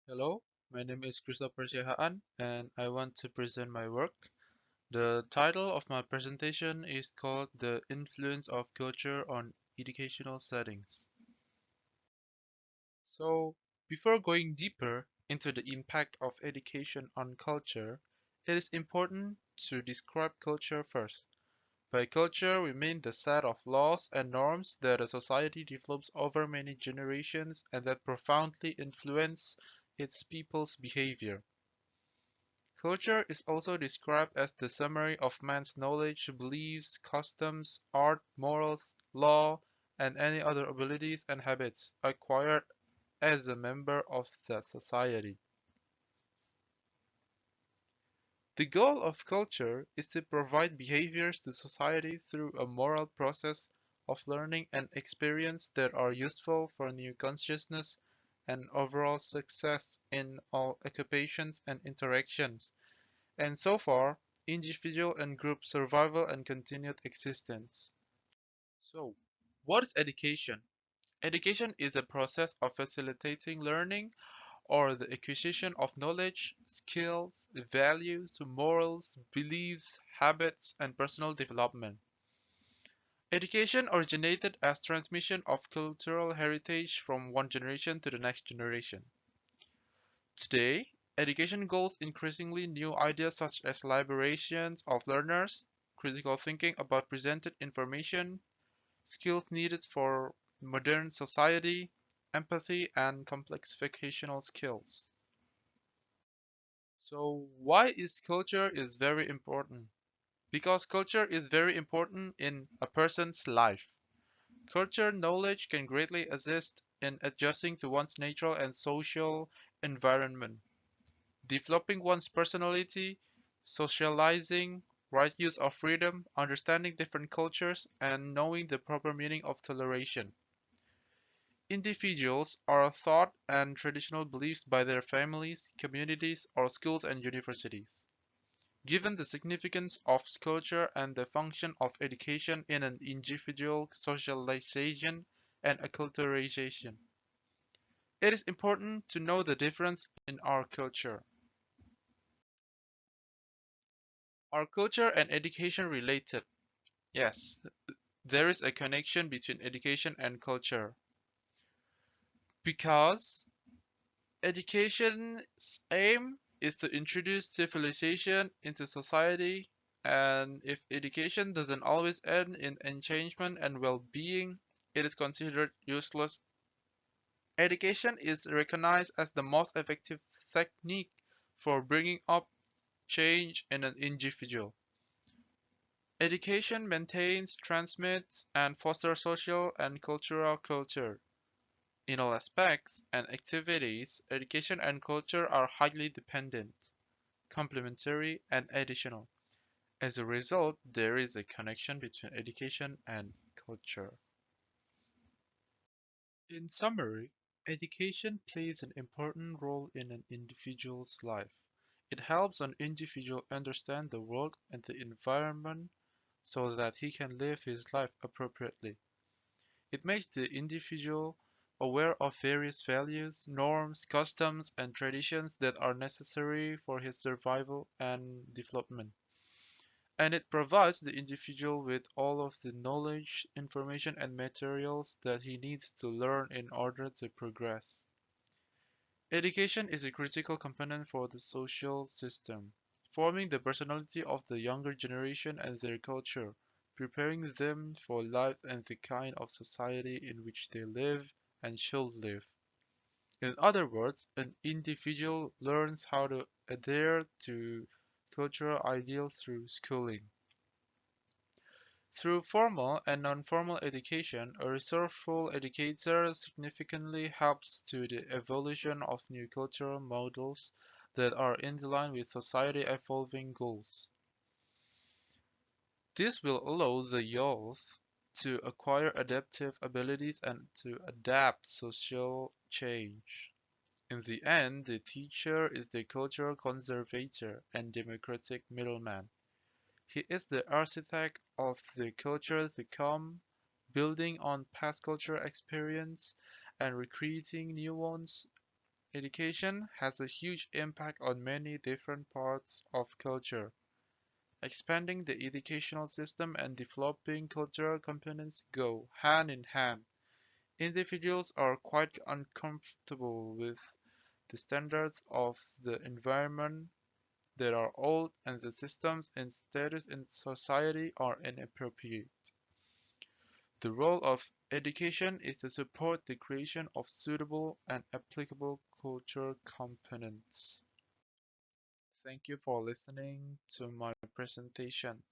Hello, my name is Christopher Siahaan and I want to present my work. The title of my presentation is called The Influence of Culture on Educational Settings. So, before going deeper into the impact of education on culture, it is important to describe culture first. By culture, we mean the set of laws and norms that a society develops over many generations and that profoundly influence its people's behavior. Culture is also described as the summary of man's knowledge, beliefs, customs, art, morals, law, and any other abilities and habits acquired as a member of the society. The goal of culture is to provide behaviors to society through a moral process of learning and experience that are useful for new consciousness and overall success in all occupations and interactions, and so far, individual and group survival and continued existence. So, what is education? Education is a process of facilitating learning or the acquisition of knowledge, skills, values, morals, beliefs, habits, and personal development. Education originated as transmission of cultural heritage from one generation to the next generation. Today, education goals increasingly new ideas such as liberations of learners, critical thinking about presented information, skills needed for modern society, empathy, and complex vocational skills. So why is culture is very important? Because culture is very important in a person's life. Culture knowledge can greatly assist in adjusting to one's natural and social environment, developing one's personality, socializing, right use of freedom, understanding different cultures, and knowing the proper meaning of toleration. Individuals are taught and traditional beliefs by their families, communities, or schools and universities. Given the significance of culture and the function of education in an individual socialization and acculturation, it is important to know the difference in our culture. Are culture and education related? Yes, there is a connection between education and culture because education's aim is to introduce civilization into society, and if education doesn't always end in enchantment and well-being, it is considered useless. Education is recognized as the most effective technique for bringing up change in an individual. Education maintains, transmits, and fosters social and cultural culture. In all aspects and activities, education and culture are highly dependent, complementary, and additional. As a result, there is a connection between education and culture. In summary, education plays an important role in an individual's life. It helps an individual understand the world and the environment so that he can live his life appropriately. It makes the individual aware of various values, norms, customs, and traditions that are necessary for his survival and development. And it provides the individual with all of the knowledge, information, and materials that he needs to learn in order to progress. Education is a critical component for the social system, forming the personality of the younger generation and their culture, preparing them for life and the kind of society in which they live and should live. In other words, an individual learns how to adhere to cultural ideals through schooling. Through formal and non-formal education, a resourceful educator significantly helps to the evolution of new cultural models that are in line with society evolving goals. This will allow the youth to acquire adaptive abilities and to adapt social change. In the end, the teacher is the cultural conservator and democratic middleman. He is the architect of the culture to come, building on past cultural experience and recreating new ones Education has a huge impact on many different parts of culture. Expanding the educational system and developing cultural components go hand in hand. Individuals are quite uncomfortable with the standards of the environment that are old and the systems and status in society are inappropriate. The role of education is to support the creation of suitable and applicable culture components. Thank you for listening to my presentation.